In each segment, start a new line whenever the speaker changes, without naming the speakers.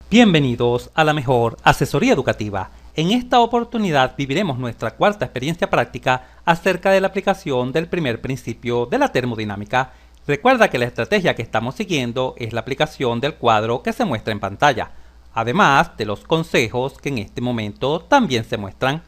Bienvenidos a la mejor asesoría educativa. En esta oportunidad viviremos nuestra cuarta experiencia práctica acerca de la aplicación del primer principio de la termodinámica. Recuerda que la estrategia que estamos siguiendo es la aplicación del cuadro que se muestra en pantalla, además de los consejos que en este momento también se muestran.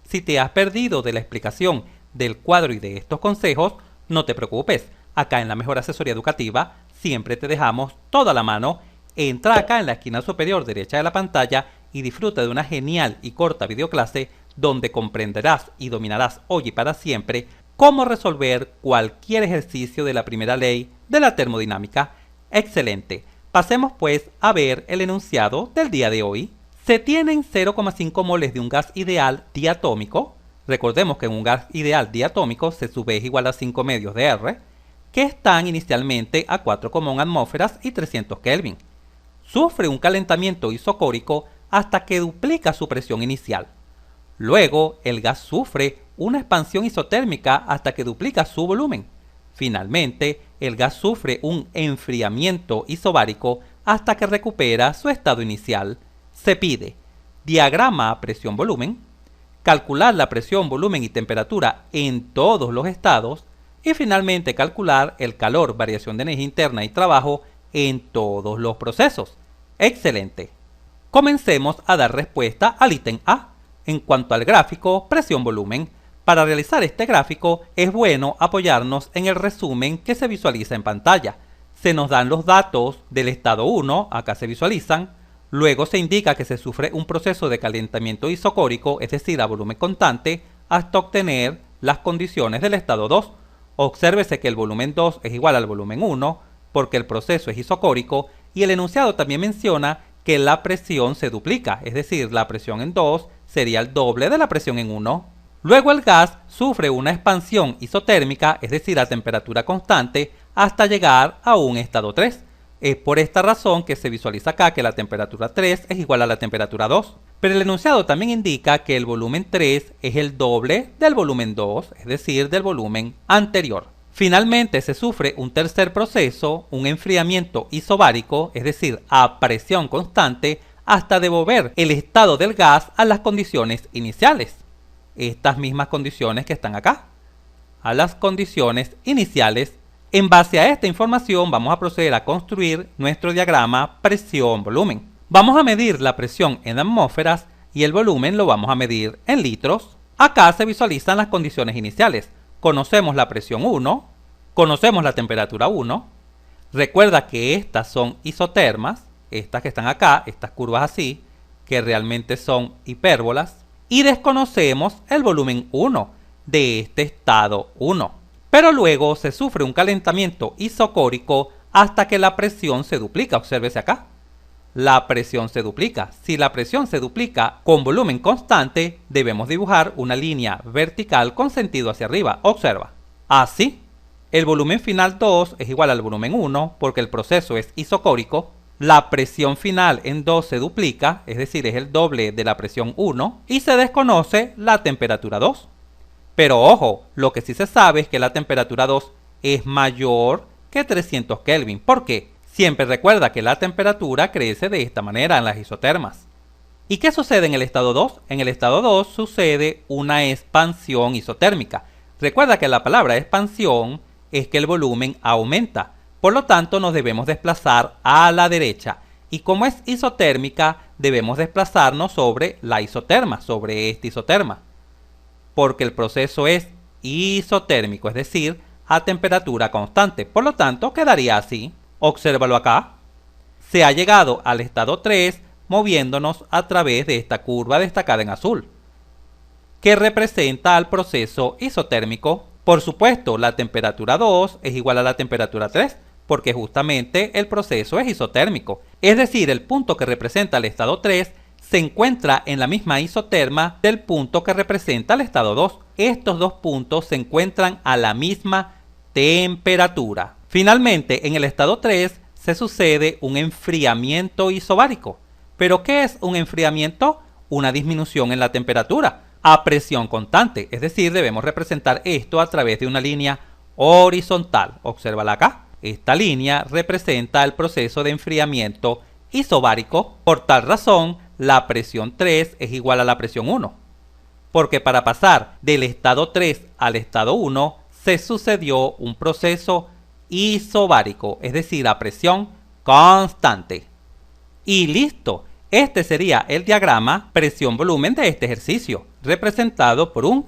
Si te has perdido de la explicación del cuadro y de estos consejos, no te preocupes. Acá en la mejor asesoría educativa siempre te dejamos toda la mano. Entra acá en la esquina superior derecha de la pantalla y disfruta de una genial y corta videoclase donde comprenderás y dominarás hoy y para siempre cómo resolver cualquier ejercicio de la primera ley de la termodinámica. ¡Excelente! Pasemos pues a ver el enunciado del día de hoy. Se tienen 0,5 moles de un gas ideal diatómico. Recordemos que en un gas ideal diatómico se sub es igual a 5 medios de R, que están inicialmente a 4,1 atmósferas y 300 Kelvin. Sufre un calentamiento isocórico hasta que duplica su presión inicial. Luego, el gas sufre una expansión isotérmica hasta que duplica su volumen. Finalmente, el gas sufre un enfriamiento isobárico hasta que recupera su estado inicial. Se pide diagrama presión-volumen, calcular la presión, volumen y temperatura en todos los estados y finalmente calcular el calor, variación de energía interna y trabajo en todos los procesos. ¡Excelente! Comencemos a dar respuesta al ítem A. En cuanto al gráfico presión-volumen, para realizar este gráfico es bueno apoyarnos en el resumen que se visualiza en pantalla. Se nos dan los datos del estado 1, acá se visualizan. Luego se indica que se sufre un proceso de calentamiento isocórico, es decir, a volumen constante, hasta obtener las condiciones del estado 2. Obsérvese que el volumen 2 es igual al volumen 1, porque el proceso es isocórico, y el enunciado también menciona que la presión se duplica, es decir, la presión en 2 sería el doble de la presión en 1. Luego el gas sufre una expansión isotérmica, es decir, a temperatura constante, hasta llegar a un estado 3. Es por esta razón que se visualiza acá que la temperatura 3 es igual a la temperatura 2. Pero el enunciado también indica que el volumen 3 es el doble del volumen 2, es decir, del volumen anterior. Finalmente se sufre un tercer proceso, un enfriamiento isobárico, es decir, a presión constante, hasta devolver el estado del gas a las condiciones iniciales. Estas mismas condiciones que están acá, a las condiciones iniciales. En base a esta información vamos a proceder a construir nuestro diagrama presión-volumen. Vamos a medir la presión en atmósferas y el volumen lo vamos a medir en litros. Acá se visualizan las condiciones iniciales. Conocemos la presión 1, conocemos la temperatura 1. Recuerda que estas son isotermas, estas que están acá, estas curvas así, que realmente son hipérbolas. Y desconocemos el volumen 1 de este estado 1. Pero luego se sufre un calentamiento isocórico hasta que la presión se duplica. Obsérvese acá. La presión se duplica. Si la presión se duplica con volumen constante, debemos dibujar una línea vertical con sentido hacia arriba. Observa. Así, el volumen final 2 es igual al volumen 1 porque el proceso es isocórico. La presión final en 2 se duplica, es decir, es el doble de la presión 1 y se desconoce la temperatura 2. Pero ojo, lo que sí se sabe es que la temperatura 2 es mayor que 300 Kelvin. ¿Por qué? Siempre recuerda que la temperatura crece de esta manera en las isotermas. ¿Y qué sucede en el estado 2? En el estado 2 sucede una expansión isotérmica. Recuerda que la palabra expansión es que el volumen aumenta. Por lo tanto, nos debemos desplazar a la derecha. Y como es isotérmica, debemos desplazarnos sobre la isoterma, sobre esta isoterma. Porque el proceso es isotérmico, es decir, a temperatura constante. Por lo tanto, quedaría así. Obsérvalo acá. Se ha llegado al estado 3 moviéndonos a través de esta curva destacada en azul, que representa al proceso isotérmico. Por supuesto, la temperatura 2 es igual a la temperatura 3, porque justamente el proceso es isotérmico. Es decir, el punto que representa el estado 3 se encuentra en la misma isoterma del punto que representa el estado 2. Estos dos puntos se encuentran a la misma temperatura. Finalmente, en el estado 3 se sucede un enfriamiento isobárico. ¿Pero qué es un enfriamiento? Una disminución en la temperatura a presión constante. Es decir, debemos representar esto a través de una línea horizontal. Obsérvala acá. Esta línea representa el proceso de enfriamiento isobárico. Por tal razón, la presión 3 es igual a la presión 1. Porque para pasar del estado 3 al estado 1 se sucedió un proceso isobárico, es decir, a presión constante. Y listo, este sería el diagrama presión-volumen de este ejercicio, representado por un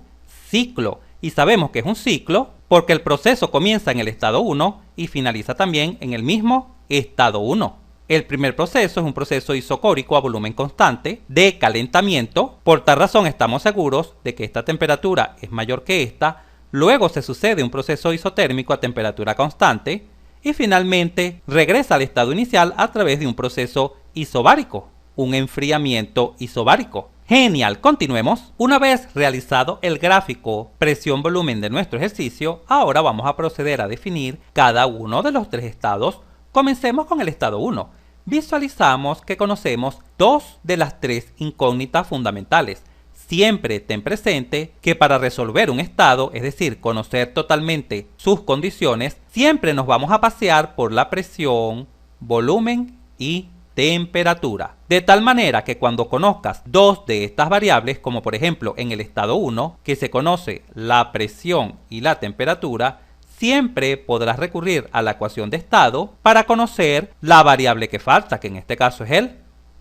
ciclo. Y sabemos que es un ciclo porque el proceso comienza en el estado 1 y finaliza también en el mismo estado 1. El primer proceso es un proceso isocórico a volumen constante de calentamiento. Por tal razón estamos seguros de que esta temperatura es mayor que esta. Luego se sucede un proceso isotérmico a temperatura constante. Y finalmente regresa al estado inicial a través de un proceso isobárico, un enfriamiento isobárico. Genial, continuemos. Una vez realizado el gráfico presión-volumen de nuestro ejercicio, ahora vamos a proceder a definir cada uno de los tres estados. Comencemos con el estado 1. Visualizamos que conocemos dos de las tres incógnitas fundamentales. Siempre ten presente que para resolver un estado, es decir, conocer totalmente sus condiciones, siempre nos vamos a pasear por la presión, volumen y temperatura. De tal manera que cuando conozcas dos de estas variables, como por ejemplo en el estado 1, que se conoce la presión y la temperatura, siempre podrás recurrir a la ecuación de estado para conocer la variable que falta, que en este caso es el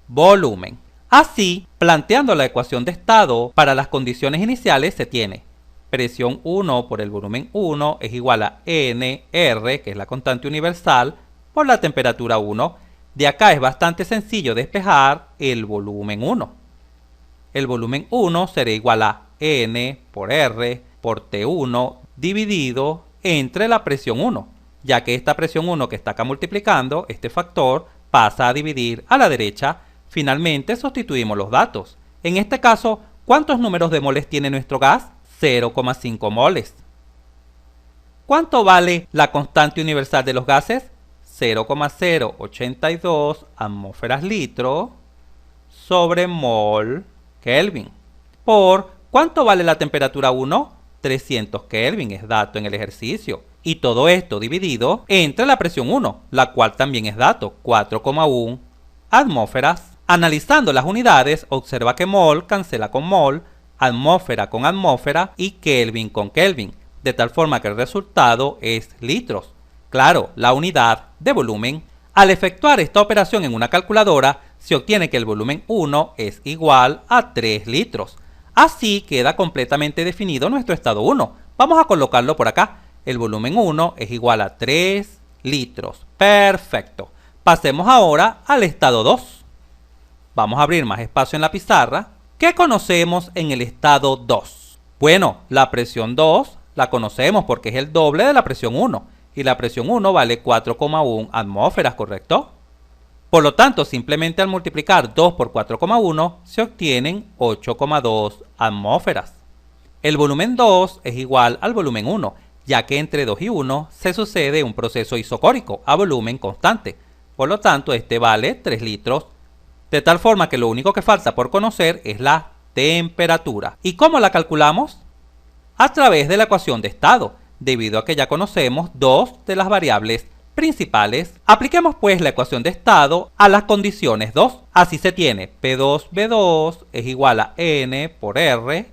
volumen. Así, planteando la ecuación de estado para las condiciones iniciales se tiene presión 1 por el volumen 1 es igual a NR, que es la constante universal, por la temperatura 1. De acá es bastante sencillo despejar el volumen 1. El volumen 1 será igual a N por R por T1 dividido entre la presión 1, ya que esta presión 1 que está acá multiplicando, este factor, pasa a dividir a la derecha. Finalmente sustituimos los datos. En este caso, ¿cuántos números de moles tiene nuestro gas? 0,5 moles. ¿Cuánto vale la constante universal de los gases? 0,082 atmósferas litro sobre mol Kelvin. ¿Por cuánto vale la temperatura 1? 300 Kelvin es dato en el ejercicio. Y todo esto dividido entre la presión 1, la cual también es dato, 4,1 atmósferas. Analizando las unidades, observa que mol cancela con mol, atmósfera con atmósfera y Kelvin con Kelvin, de tal forma que el resultado es litros. Claro, la unidad de volumen. Al efectuar esta operación en una calculadora, se obtiene que el volumen 1 es igual a 3 litros. Así queda completamente definido nuestro estado 1. Vamos a colocarlo por acá. El volumen 1 es igual a 3 litros. Perfecto. Pasemos ahora al estado 2. Vamos a abrir más espacio en la pizarra. ¿Qué conocemos en el estado 2? Bueno, la presión 2 la conocemos porque es el doble de la presión 1. Y la presión 1 vale 4,1 atmósferas, ¿correcto? Por lo tanto, simplemente al multiplicar 2 por 4,1 se obtienen 8,2 atmósferas. El volumen 2 es igual al volumen 1, ya que entre 2 y 1 se sucede un proceso isocórico a volumen constante. Por lo tanto, este vale 3 litros. De tal forma que lo único que falta por conocer es la temperatura. ¿Y cómo la calculamos? A través de la ecuación de estado, debido a que ya conocemos dos de las variables principales. Apliquemos pues la ecuación de estado a las condiciones 2. Así se tiene P2V2 es igual a N por R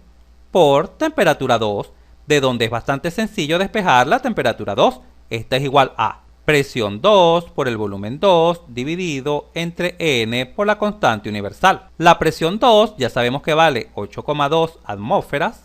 por temperatura 2, de donde es bastante sencillo despejar la temperatura 2. Esta es igual a presión 2 por el volumen 2 dividido entre N por la constante universal. La presión 2 ya sabemos que vale 8,2 atmósferas.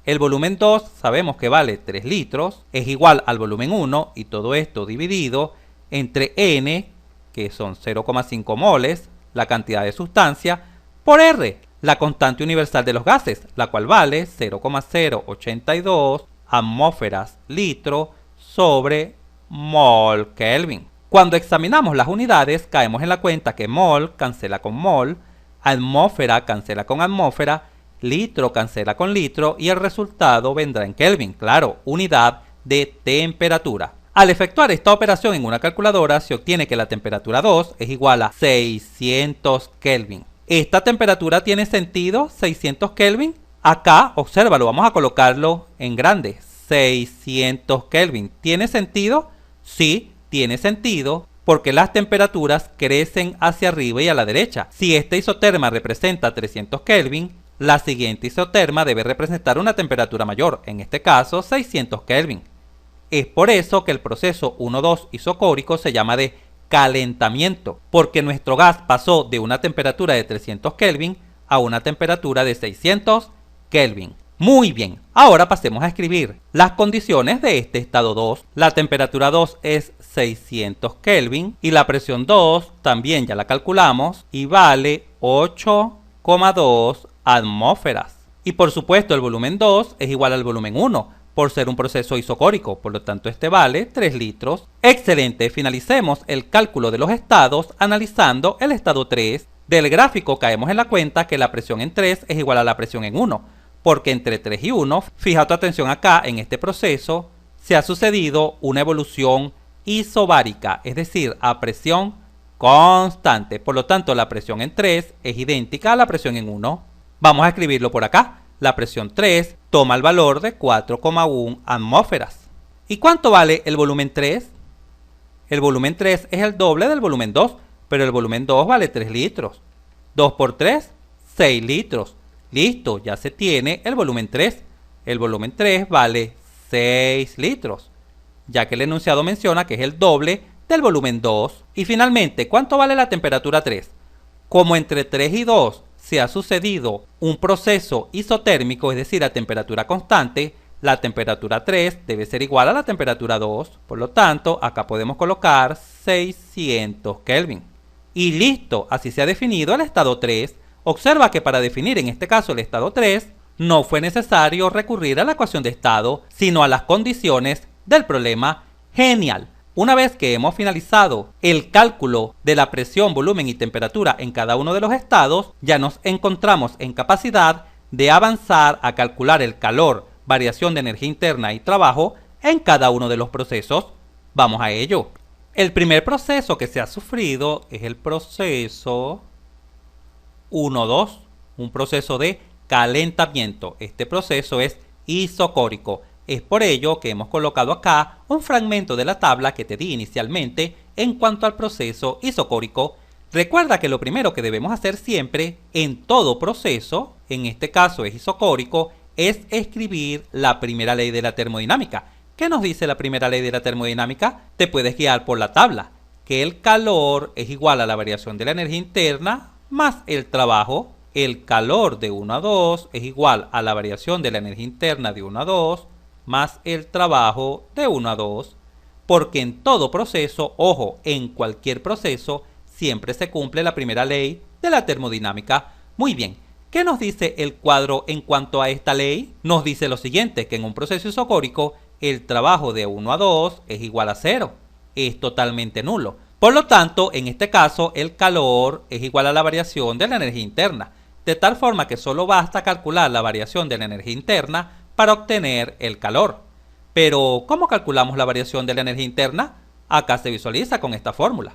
El volumen 2 sabemos que vale 3 litros, es igual al volumen 1 y todo esto dividido entre N, que son 0,5 moles, la cantidad de sustancia, por R, la constante universal de los gases, la cual vale 0,082 atmósferas litro sobre mol Kelvin. Cuando examinamos las unidades, caemos en la cuenta que mol cancela con mol, atmósfera cancela con atmósfera, litro cancela con litro y el resultado vendrá en Kelvin, claro, unidad de temperatura. Al efectuar esta operación en una calculadora se obtiene que la temperatura 2 es igual a 600 Kelvin. ¿Esta temperatura tiene sentido? 600 Kelvin. Acá, obsérvalo, vamos a colocarlo en grande. 600 Kelvin. ¿Tiene sentido? Sí, tiene sentido, porque las temperaturas crecen hacia arriba y a la derecha. Si este isoterma representa 300 Kelvin, la siguiente isoterma debe representar una temperatura mayor, en este caso 600 Kelvin. Es por eso que el proceso 1,2 isocórico se llama de calentamiento, porque nuestro gas pasó de una temperatura de 300 Kelvin a una temperatura de 600 Kelvin. Muy bien, ahora pasemos a escribir las condiciones de este estado 2. La temperatura 2 es 600 Kelvin y la presión 2 también ya la calculamos y vale 8,2 atmósferas. Y por supuesto el volumen 2 es igual al volumen 1 por ser un proceso isocórico, por lo tanto este vale 3 litros. Excelente, finalicemos el cálculo de los estados analizando el estado 3. Del gráfico caemos en la cuenta que la presión en 3 es igual a la presión en 1. Porque entre 3 y 1, fija tu atención acá, en este proceso, se ha sucedido una evolución isobárica, es decir, a presión constante. Por lo tanto, la presión en 3 es idéntica a la presión en 1. Vamos a escribirlo por acá. La presión 3 toma el valor de 4,1 atmósferas. ¿Y cuánto vale el volumen 3? El volumen 3 es el doble del volumen 2, pero el volumen 2 vale 3 litros. 2 por 3, 6 litros. Listo, ya se tiene el volumen 3. El volumen 3 vale 6 litros, ya que el enunciado menciona que es el doble del volumen 2. Y finalmente, ¿cuánto vale la temperatura 3? Como entre 3 y 2 se ha sucedido un proceso isotérmico, es decir, a temperatura constante, la temperatura 3 debe ser igual a la temperatura 2. Por lo tanto, acá podemos colocar 600 Kelvin. Y listo, así se ha definido el estado 3. Observa que para definir en este caso el estado 3, no fue necesario recurrir a la ecuación de estado, sino a las condiciones del problema. Genial. Una vez que hemos finalizado el cálculo de la presión, volumen y temperatura en cada uno de los estados, ya nos encontramos en capacidad de avanzar a calcular el calor, variación de energía interna y trabajo en cada uno de los procesos. Vamos a ello. El primer proceso que se ha sufrido es el proceso 1,2, un proceso de calentamiento. Este proceso es isocórico. Es por ello que hemos colocado acá un fragmento de la tabla que te di inicialmente en cuanto al proceso isocórico. Recuerda que lo primero que debemos hacer siempre en todo proceso, en este caso es isocórico, es escribir la primera ley de la termodinámica. ¿Qué nos dice la primera ley de la termodinámica? Te puedes guiar por la tabla, que el calor es igual a la variación de la energía interna más el trabajo. El calor de 1 a 2 es igual a la variación de la energía interna de 1 a 2 más el trabajo de 1 a 2, porque en todo proceso, ojo, en cualquier proceso, siempre se cumple la primera ley de la termodinámica. Muy bien, ¿qué nos dice el cuadro en cuanto a esta ley? Nos dice lo siguiente, que en un proceso isocórico, el trabajo de 1 a 2 es igual a 0, es totalmente nulo. Por lo tanto, en este caso, el calor es igual a la variación de la energía interna, de tal forma que solo basta calcular la variación de la energía interna para obtener el calor. Pero, ¿cómo calculamos la variación de la energía interna? Acá se visualiza con esta fórmula.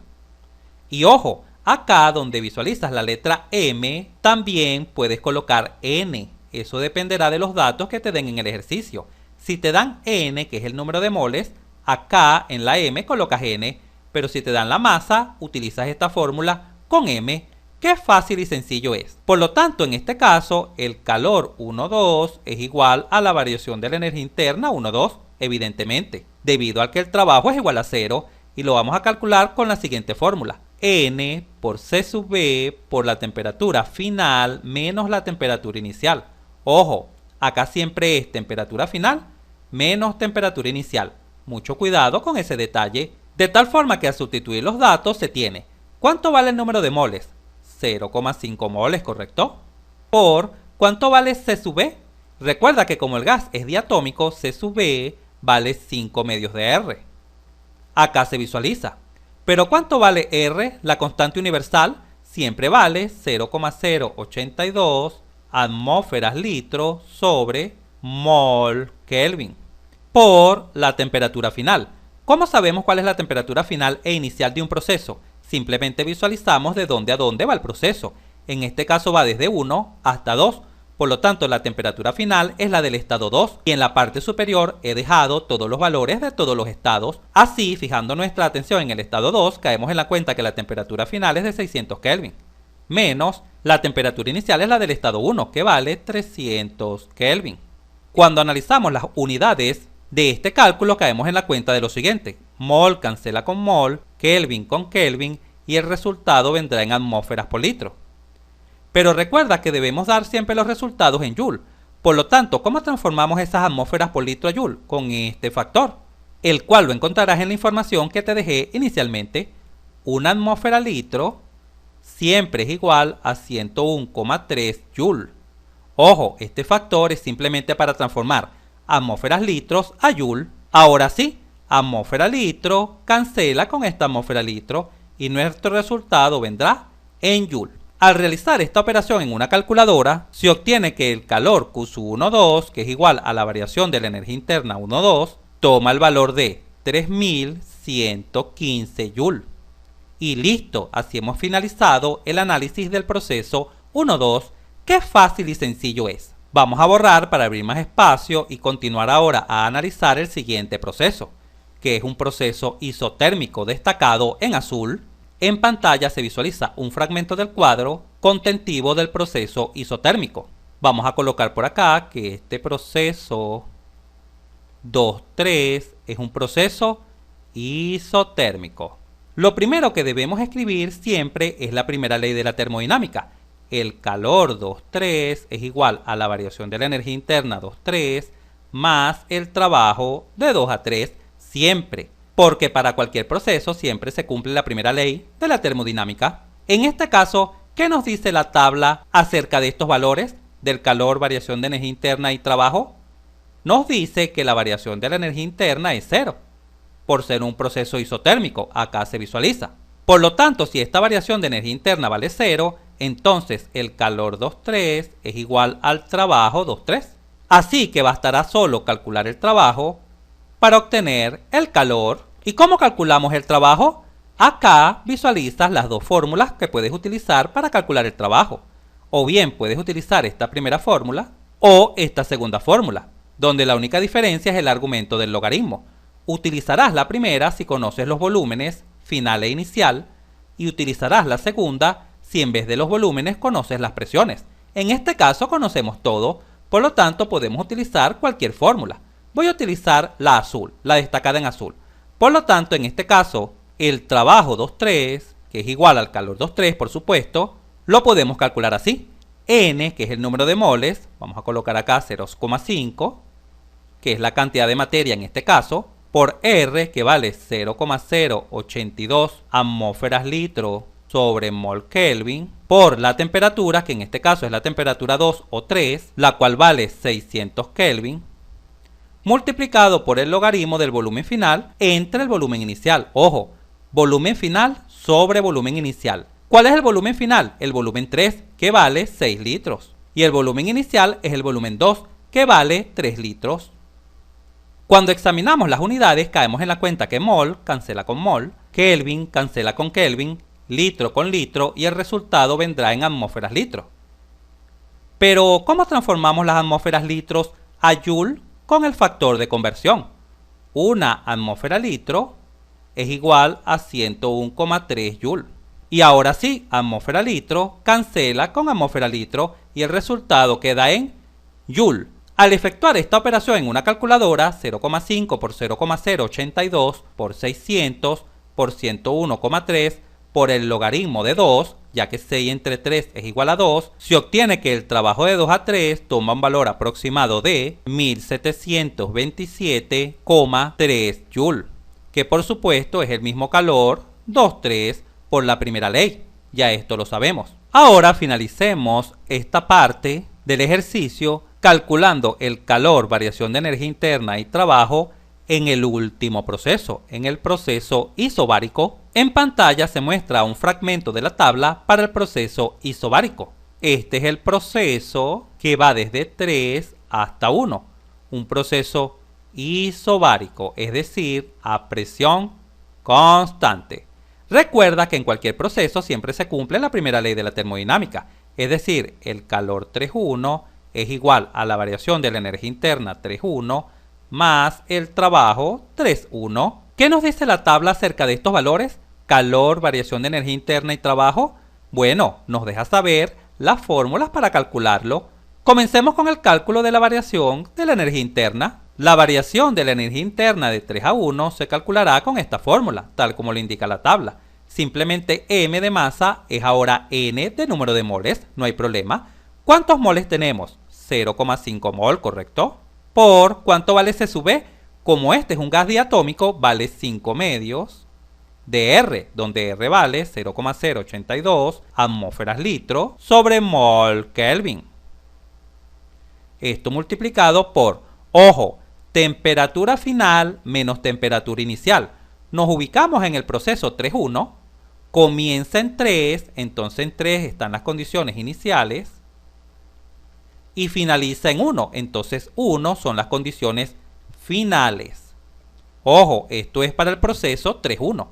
Y ojo, acá donde visualizas la letra M, también puedes colocar N. Eso dependerá de los datos que te den en el ejercicio. Si te dan N, que es el número de moles, acá en la M colocas N. Pero si te dan la masa, utilizas esta fórmula con M. ¡Qué fácil y sencillo es! Por lo tanto, en este caso, el calor 1,2 es igual a la variación de la energía interna 1,2, evidentemente, debido a que el trabajo es igual a 0, y lo vamos a calcular con la siguiente fórmula. N por C sub B por la temperatura final menos la temperatura inicial. Ojo, acá siempre es temperatura final menos temperatura inicial. Mucho cuidado con ese detalle. De tal forma que al sustituir los datos se tiene, ¿cuánto vale el número de moles? 0,5 moles, ¿correcto? Por, ¿cuánto vale C sub B? Recuerda que como el gas es diatómico, C sub B vale 5 medios de R. Acá se visualiza. Pero ¿cuánto vale R, la constante universal? Siempre vale 0,082 atmósferas litro sobre mol Kelvin. Por la temperatura final. ¿Cómo sabemos cuál es la temperatura final e inicial de un proceso? Simplemente visualizamos de dónde a dónde va el proceso. En este caso va desde 1 hasta 2. Por lo tanto, la temperatura final es la del estado 2 y en la parte superior he dejado todos los valores de todos los estados. Así, fijando nuestra atención en el estado 2, caemos en la cuenta que la temperatura final es de 600 Kelvin, menos la temperatura inicial es la del estado 1, que vale 300 Kelvin. Cuando analizamos las unidades de este cálculo, caemos en la cuenta de lo siguiente: mol cancela con mol, Kelvin con Kelvin, y el resultado vendrá en atmósferas por litro. Pero recuerda que debemos dar siempre los resultados en Joule. Por lo tanto, ¿cómo transformamos esas atmósferas por litro a Joule? Con este factor, el cual lo encontrarás en la información que te dejé inicialmente. Una atmósfera litro siempre es igual a 101,3 Joule. Ojo, este factor es simplemente para transformar atmósferas litros a Joule. Ahora sí, atmósfera litro cancela con esta atmósfera litro y nuestro resultado vendrá en Joule. Al realizar esta operación en una calculadora, se obtiene que el calor Q12, que es igual a la variación de la energía interna 1,2, toma el valor de 3115 Joule. Y listo, así hemos finalizado el análisis del proceso 1,2, que fácil y sencillo es. Vamos a borrar para abrir más espacio y continuar ahora a analizar el siguiente proceso, que es un proceso isotérmico destacado en azul. En pantalla se visualiza un fragmento del cuadro contentivo del proceso isotérmico. Vamos a colocar por acá que este proceso 2,3 es un proceso isotérmico. Lo primero que debemos escribir siempre es la primera ley de la termodinámica. El calor 2,3 es igual a la variación de la energía interna 2,3 más el trabajo de 2 a 3 siempre, porque para cualquier proceso siempre se cumple la primera ley de la termodinámica. En este caso, ¿qué nos dice la tabla acerca de estos valores del calor, variación de energía interna y trabajo? Nos dice que la variación de la energía interna es 0, por ser un proceso isotérmico, acá se visualiza. Por lo tanto, si esta variación de energía interna vale 0, entonces el calor 2,3 es igual al trabajo 2,3. Así que bastará solo calcular el trabajo para obtener el calor. ¿Y cómo calculamos el trabajo? Acá visualizas las dos fórmulas que puedes utilizar para calcular el trabajo. O bien puedes utilizar esta primera fórmula o esta segunda fórmula, donde la única diferencia es el argumento del logaritmo. Utilizarás la primera si conoces los volúmenes final e inicial y utilizarás la segunda si en vez de los volúmenes conoces las presiones. En este caso conocemos todo, por lo tanto podemos utilizar cualquier fórmula. Voy a utilizar la azul, la destacada en azul. Por lo tanto, en este caso, el trabajo 2,3, que es igual al calor 2,3, por supuesto, lo podemos calcular así. N, que es el número de moles, vamos a colocar acá 0,5, que es la cantidad de materia en este caso, por R, que vale 0,082 atmósferas litro sobre mol Kelvin, por la temperatura, que en este caso es la temperatura 2 o 3, la cual vale 600 Kelvin, multiplicado por el logaritmo del volumen final entre el volumen inicial. Ojo, volumen final sobre volumen inicial. ¿Cuál es el volumen final? El volumen 3, que vale 6 litros. Y el volumen inicial es el volumen 2, que vale 3 litros. Cuando examinamos las unidades, caemos en la cuenta que mol cancela con mol, Kelvin cancela con Kelvin, litro con litro, y el resultado vendrá en atmósferas litro. Pero, ¿cómo transformamos las atmósferas litros a Joule? Con el factor de conversión. Una atmósfera litro es igual a 101,3 Joule. Y ahora sí, atmósfera litro cancela con atmósfera litro y el resultado queda en Joule. Al efectuar esta operación en una calculadora, 0,5 por 0,082 por 600 por 101,3 por el logaritmo de 2, ya que 6 entre 3 es igual a 2, se obtiene que el trabajo de 2 a 3 toma un valor aproximado de 1727,3 Joule, que por supuesto es el mismo calor 2,3 por la primera ley. Ya esto lo sabemos. Ahora finalicemos esta parte del ejercicio calculando el calor, variación de energía interna y trabajo en el último proceso, en el proceso isobárico. En pantalla se muestra un fragmento de la tabla para el proceso isobárico. Este es el proceso que va desde 3 hasta 1, un proceso isobárico, es decir, a presión constante. Recuerda que en cualquier proceso siempre se cumple la primera ley de la termodinámica, es decir, el calor 3,1 es igual a la variación de la energía interna 3.1 más el trabajo 3.1. ¿Qué nos dice la tabla acerca de estos valores? Calor, variación de energía interna y trabajo. Bueno, nos deja saber las fórmulas para calcularlo. Comencemos con el cálculo de la variación de la energía interna. La variación de la energía interna de 3:1 se calculará con esta fórmula, tal como lo indica la tabla. Simplemente M de masa es ahora N de número de moles, no hay problema. ¿Cuántos moles tenemos? 0,5 mol, ¿correcto? Por ¿cuánto vale C sub B? Como este es un gas diatómico, vale 5 medios de R, donde R vale 0,082 atmósferas litro sobre mol Kelvin. Esto multiplicado por, ojo, temperatura final menos temperatura inicial. Nos ubicamos en el proceso 3.1, comienza en 3, entonces en 3 están las condiciones iniciales, y finaliza en 1, entonces 1 son las condiciones finales. Ojo, esto es para el proceso 3.1.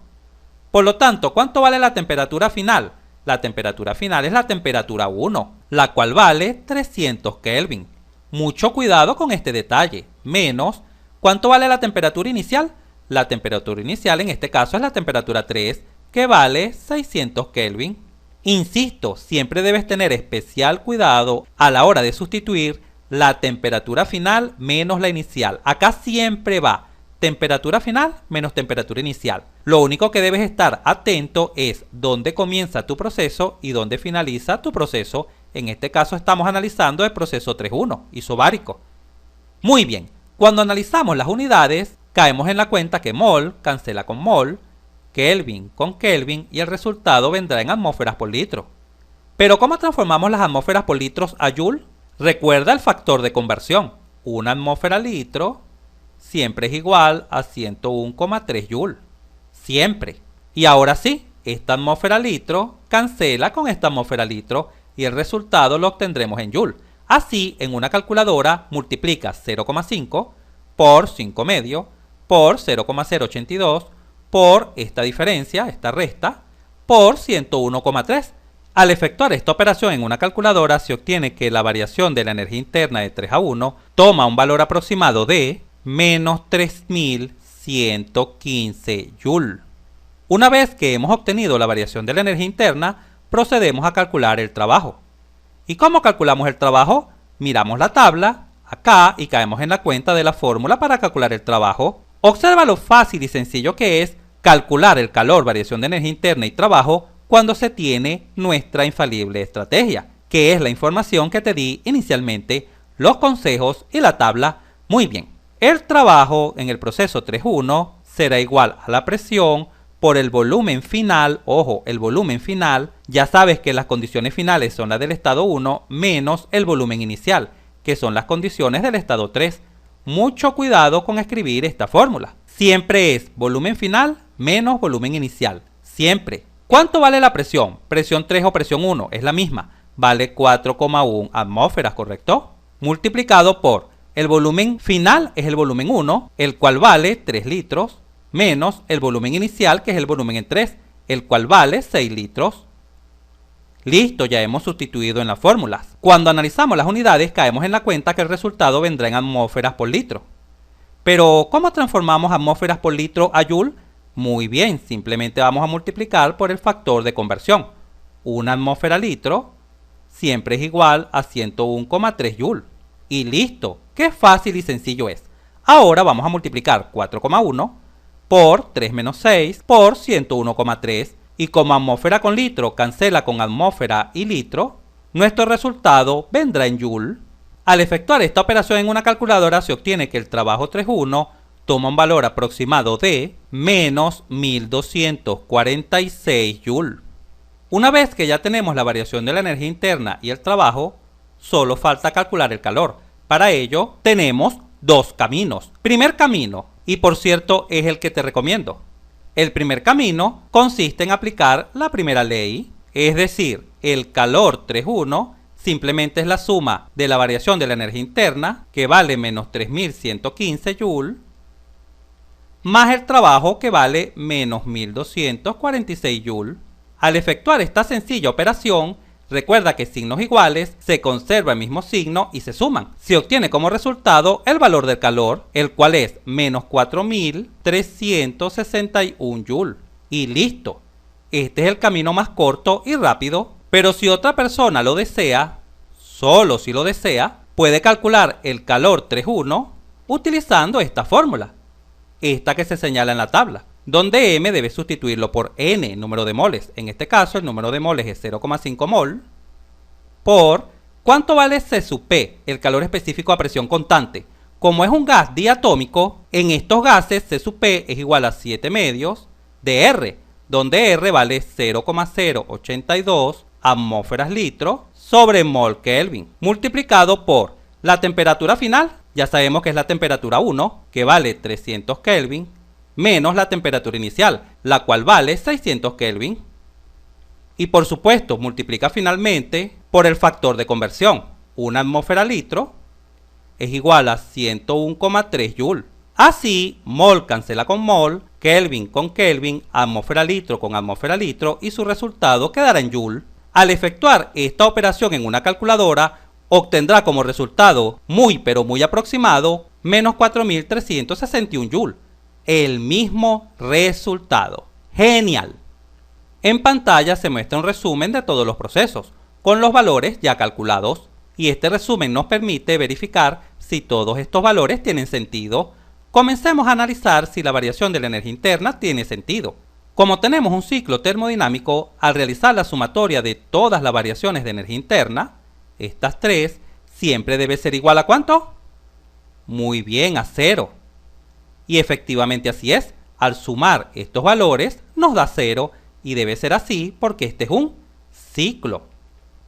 Por lo tanto, ¿cuánto vale la temperatura final? La temperatura final es la temperatura 1, la cual vale 300 Kelvin. Mucho cuidado con este detalle. Menos, ¿cuánto vale la temperatura inicial? La temperatura inicial en este caso es la temperatura 3, que vale 600 Kelvin. Insisto, siempre debes tener especial cuidado a la hora de sustituir la temperatura final menos la inicial. Acá siempre va temperatura final menos temperatura inicial. Lo único que debes estar atento es dónde comienza tu proceso y dónde finaliza tu proceso. En este caso estamos analizando el proceso 3.1, isobárico. Muy bien, cuando analizamos las unidades, caemos en la cuenta que mol cancela con mol, Kelvin con Kelvin y el resultado vendrá en atmósferas por litro. Pero ¿cómo transformamos las atmósferas por litros a Joule? Recuerda el factor de conversión. Una atmósfera litro siempre es igual a 101,3 Joule. Siempre. Y ahora sí, esta atmósfera litro cancela con esta atmósfera litro y el resultado lo obtendremos en Joule. Así, en una calculadora multiplicas 0,5 por 5 medio por 0,082 por esta diferencia, esta resta, por 101,3. Al efectuar esta operación en una calculadora se obtiene que la variación de la energía interna de 3:1 toma un valor aproximado de menos 3115 Joule. Una vez que hemos obtenido la variación de la energía interna, procedemos a calcular el trabajo. ¿Y cómo calculamos el trabajo? Miramos la tabla acá y caemos en la cuenta de la fórmula para calcular el trabajo. Observa lo fácil y sencillo que es calcular el calor, variación de energía interna y trabajo cuando se tiene nuestra infalible estrategia, que es la información que te di inicialmente, los consejos y la tabla. Muy bien, el trabajo en el proceso 3.1 será igual a la presión por el volumen final. Ojo, el volumen final, ya sabes que las condiciones finales son las del estado 1 menos el volumen inicial, que son las condiciones del estado 3. Mucho cuidado con escribir esta fórmula. Siempre es volumen final menos volumen inicial. Siempre. ¿Cuánto vale la presión? Presión 3 o presión 1 es la misma. Vale 4,1 atmósferas, ¿correcto? Multiplicado por el volumen final es el volumen 1, el cual vale 3 litros, menos el volumen inicial, que es el volumen en 3, el cual vale 6 litros. Listo, ya hemos sustituido en las fórmulas. Cuando analizamos las unidades, caemos en la cuenta que el resultado vendrá en atmósferas por litro. Pero, ¿cómo transformamos atmósferas por litro a Joule? Muy bien, simplemente vamos a multiplicar por el factor de conversión. Una atmósfera litro siempre es igual a 101,3 Joule. Y listo, qué fácil y sencillo es. Ahora vamos a multiplicar 4,1 por 3 menos 6 por 101,3 y como atmósfera con litro cancela con atmósfera y litro, nuestro resultado vendrá en Joule. Al efectuar esta operación en una calculadora se obtiene que el trabajo 3.1 toma un valor aproximado de menos 1246 Joule. Una vez que ya tenemos la variación de la energía interna y el trabajo, solo falta calcular el calor. Para ello tenemos dos caminos. Primer camino, y por cierto es el que te recomiendo. El primer camino consiste en aplicar la primera ley, es decir, el calor 3.1 simplemente es la suma de la variación de la energía interna, que vale menos 3115 Joule, más el trabajo, que vale menos 1246 Joule. Al efectuar esta sencilla operación, Recuerda que signos iguales se conserva el mismo signo y se suman. Se obtiene como resultado el valor del calor, el cual es menos 4.361 Joule. Y listo. Este es el camino más corto y rápido. Pero si otra persona lo desea, solo si lo desea, puede calcular el calor 3.1 utilizando esta fórmula, esta que se señala en la tabla, donde m debe sustituirlo por n, número de moles. En este caso el número de moles es 0,5 mol, por ¿cuánto vale C sub P? El calor específico a presión constante. Como es un gas diatómico, en estos gases C sub P es igual a 7 medios de R, donde R vale 0,082 atmósferas litro sobre mol Kelvin, multiplicado por la temperatura final, ya sabemos que es la temperatura 1, que vale 300 Kelvin, menos la temperatura inicial, la cual vale 600 Kelvin. Y por supuesto, multiplica finalmente por el factor de conversión. Una atmósfera litro es igual a 101,3 Joule. Así, mol cancela con mol, Kelvin con Kelvin, atmósfera litro con atmósfera litro, y su resultado quedará en Joule. Al efectuar esta operación en una calculadora, obtendrá como resultado muy pero muy aproximado menos 4.361 Joule. El mismo resultado. ¡Genial! En pantalla se muestra un resumen de todos los procesos, con los valores ya calculados, y este resumen nos permite verificar si todos estos valores tienen sentido. Comencemos a analizar si la variación de la energía interna tiene sentido. Como tenemos un ciclo termodinámico, al realizar la sumatoria de todas las variaciones de energía interna, estas tres, siempre debe ser igual a ¿cuánto? Muy bien, a 0. Y efectivamente así es. Al sumar estos valores nos da 0, y debe ser así porque este es un ciclo.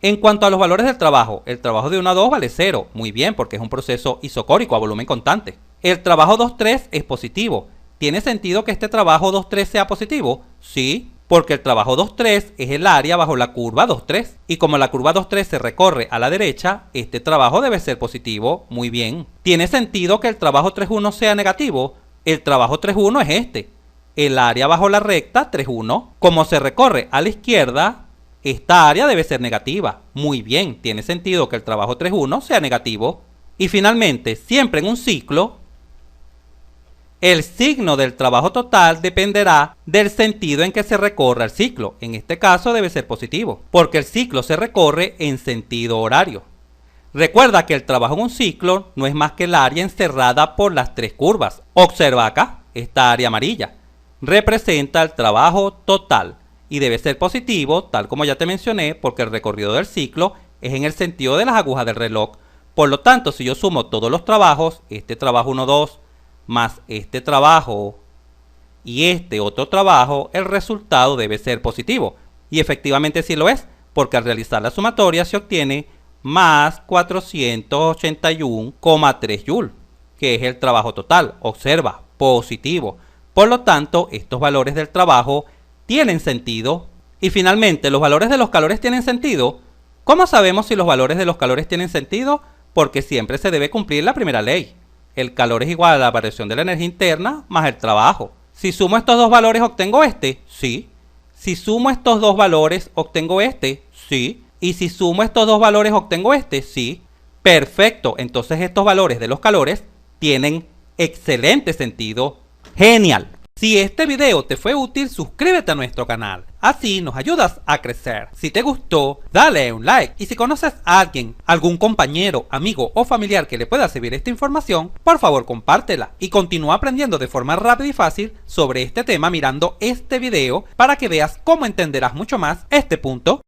En cuanto a los valores del trabajo, el trabajo de 1 a 2 vale 0. Muy bien, porque es un proceso isocórico a volumen constante. El trabajo 2,3 es positivo. ¿Tiene sentido que este trabajo 2,3 sea positivo? Sí, porque el trabajo 2,3 es el área bajo la curva 2,3. Y como la curva 2,3 se recorre a la derecha, este trabajo debe ser positivo. Muy bien. ¿Tiene sentido que el trabajo 3,1 sea negativo? El trabajo 3,1 es este. El área bajo la recta 3,1. Como se recorre a la izquierda, esta área debe ser negativa. Muy bien, tiene sentido que el trabajo 3,1 sea negativo. Y finalmente, siempre en un ciclo, el signo del trabajo total dependerá del sentido en que se recorra el ciclo. En este caso debe ser positivo, porque el ciclo se recorre en sentido horario. Recuerda que el trabajo en un ciclo no es más que el área encerrada por las tres curvas. Observa acá, esta área amarilla representa el trabajo total y debe ser positivo, tal como ya te mencioné, porque el recorrido del ciclo es en el sentido de las agujas del reloj. Por lo tanto, si yo sumo todos los trabajos, este trabajo 1, 2, más este trabajo y este otro trabajo, el resultado debe ser positivo. Y efectivamente sí lo es, porque al realizar la sumatoria se obtiene más 481,3 Joule, que es el trabajo total. Observa, positivo. Por lo tanto, estos valores del trabajo tienen sentido. Y finalmente, ¿los valores de los calores tienen sentido? ¿Cómo sabemos si los valores de los calores tienen sentido? Porque siempre se debe cumplir la primera ley. El calor es igual a la variación de la energía interna más el trabajo. Si sumo estos dos valores, ¿obtengo este? Sí. Si sumo estos dos valores, ¿obtengo este? Sí. Y si sumo estos dos valores, ¿obtengo este? Sí. Perfecto. Entonces estos valores de los calores tienen excelente sentido. ¡Genial! Si este video te fue útil, suscríbete a nuestro canal. Así nos ayudas a crecer. Si te gustó, dale un like. Y si conoces a alguien, algún compañero, amigo o familiar que le pueda servir esta información, por favor compártela. Y continúa aprendiendo de forma rápida y fácil sobre este tema mirando este video para que veas cómo entenderás mucho más este punto